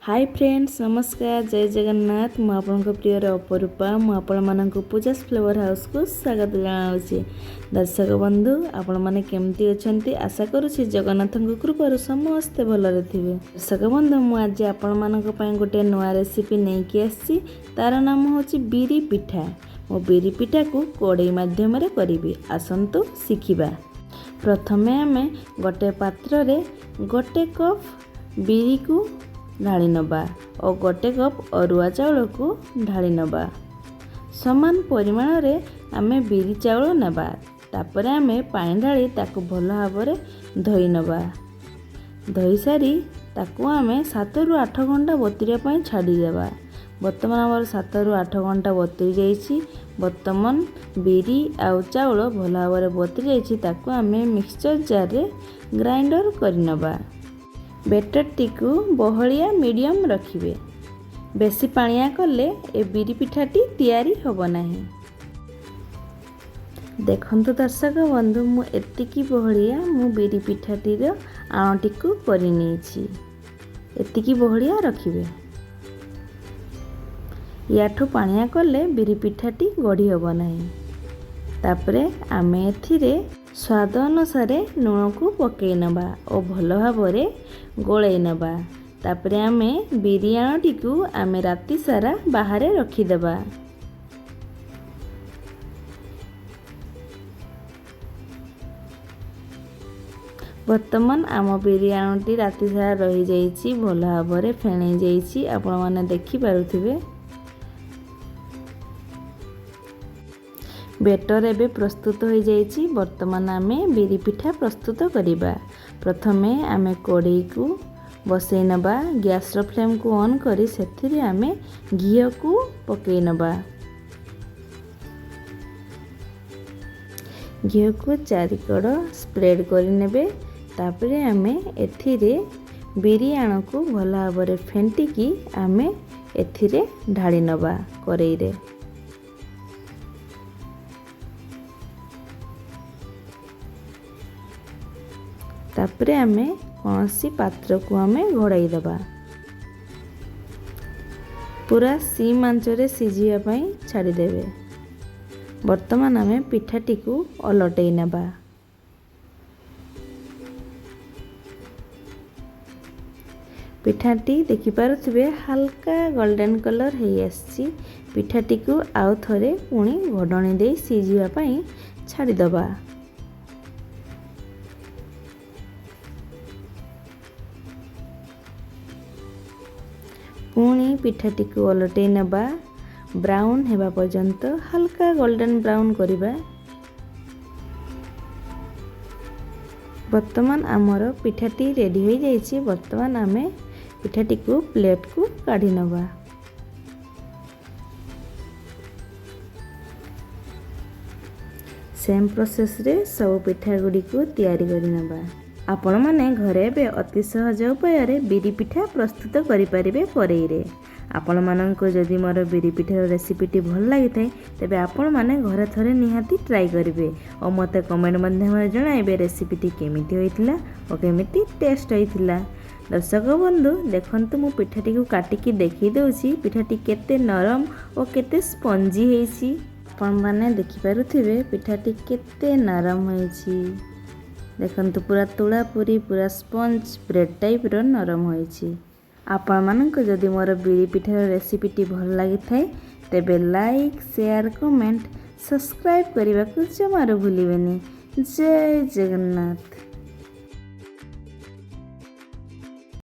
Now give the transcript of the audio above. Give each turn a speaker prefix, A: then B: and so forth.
A: Hi friends नमस्कार जय जगन्नाथ मु आपनक प्रियर अपरूपा मु आपण मानक पूजास फ्लेवर हाउस को स्वागत जनाऊँगी। दर्शक बंधु आपण माने केमती अछंती आशा करूछि जगन्नाथ कृपारु समस्ते भलरे थिबे। दर्शक बंधु मु आज आपण मानक पय गोटे नया रेसिपी नै कि आछि तार नाम होछि बिरी पिठा। मो बिरी पिठा को कोड़े माध्यम रे करिवि आसंतु शिखिबा। प्रथमे आमे गोटे पात्र रे गोटे कप बिरी को ढाली नबा और गोटे कप अरुआ चाउल को ढाली नबा। समान परिमाण रे आमे बिरी चाउल नबा। तापर आमे पानी ढाली ताको भल भाव रे धोई नबा। धोई सारी ताको आमे 7 रु 8 घंटा बतुरिया पई छाडी देबा। वर्तमान हमर 7 रु 8 घंटा बतुरी जाईछि। वर्तमान बिरी आउ चाउल भल भाव रे बतुरी जाईछि। ताको आमे मिक्सचर जार रे ग्राइंडर करि नबा। बेटर टीकू बहलिया मीडियम रखिबे। बेसी पानिया कले ए बिरी पिठाटी तैयारी होबो नाही। देखंतु दर्शक बंधु मु एतिकी बहलिया मु बिरी पिठाटी रो आणटी को करि नेछि। एतिकी बहलिया रखिबे। याठो पानिया कले बिरी पिठाटी गढ़ी होबो नाही। तापरे आमे एथिरे स्वाद अनुसार लुण को पकई नबा और भल भाव रे गोलई नबा। तापरे आमे बिरी आणटी को आमे राति सारा बाहरे रखिदेबा। वर्तमान आम बिरी आणटी राति सारा रही जाइछि। भल भाव रे फेणई जाइछि। आपण माने देखि पारुथिबे। बेटर एबे प्रस्तुत हो जाइछि। वर्तमान आमे बिरी पिठा प्रस्तुत करिबा। प्रथमे आमे कोड़े को बसई नबा। गैस रो फ्लेम को ऑन करी सेथिरे आमे घी को पकई नबा। घी को चारिकड़ स्प्रेड करि नेबे। तापरे आमे एथिरे बिरी आण को भल भाव रे फेंटी की आमे एथिरे ढाली नबा करेई रे। तापरे आमे कौनसी पात्र को आमे घोड़ाई दबा। पूरा सीम आंच रे सिझिया पई छाड़ी देबे। वर्तमान आमे पिठाटी को अलटई नबा। पिठाटी देखि पारुथिबे हल्का गोल्डन कलर हे आछि। पिठाटी को आउ थरे पुणी घोडणी दे सिझिया पई छाड़ी दबा। पुणी पिठाटी को अलटई नबा। ब्राउन हेबा पर्यंत हल्का गोल्डन ब्राउन करिबा। वर्तमान आमर पिठाटी रेडी हो जाइछि। वर्तमान आमे पिठाटी को प्लेट को काढी नबा। सेम प्रोसेस रे सब पिठा गुडी को तैयारी करि नबा। आपण माने घरे बे अति सहज उपाय रे बिरी पिठा प्रस्तुत करि परिबे करेई रे। आपण माननको जदि मोर बिरी पिठार रेसिपीटी भल लागि थाए तबे आपण माने घरे थरे निहाती ट्राई करिवे और मते कमेंट माध्यम रे जणाइबे रेसिपीटी केमिति होइतिला और केमिति टेस्ट होइतिला। दर्शक बंधु देखंतु मु पिठाटी को काटिकी देखि देउछि पिठाटी केते नरम और केते स्पंजी हेछि। आपण माने देखि पारुथिबे पिठाटी केते नरम होइछि। देखंतु पूरा तुला पूरी पूरा स्पंज ब्रेड टाइप रो नरम होइछि। आपण मानक जदि मोर बिरी पिठार रेसिपीटी भल लागि थाए तेबे लाइक शेयर कमेंट सब्सक्राइब करबा को जमारो भूलिबेनी। जय जगन्नाथ।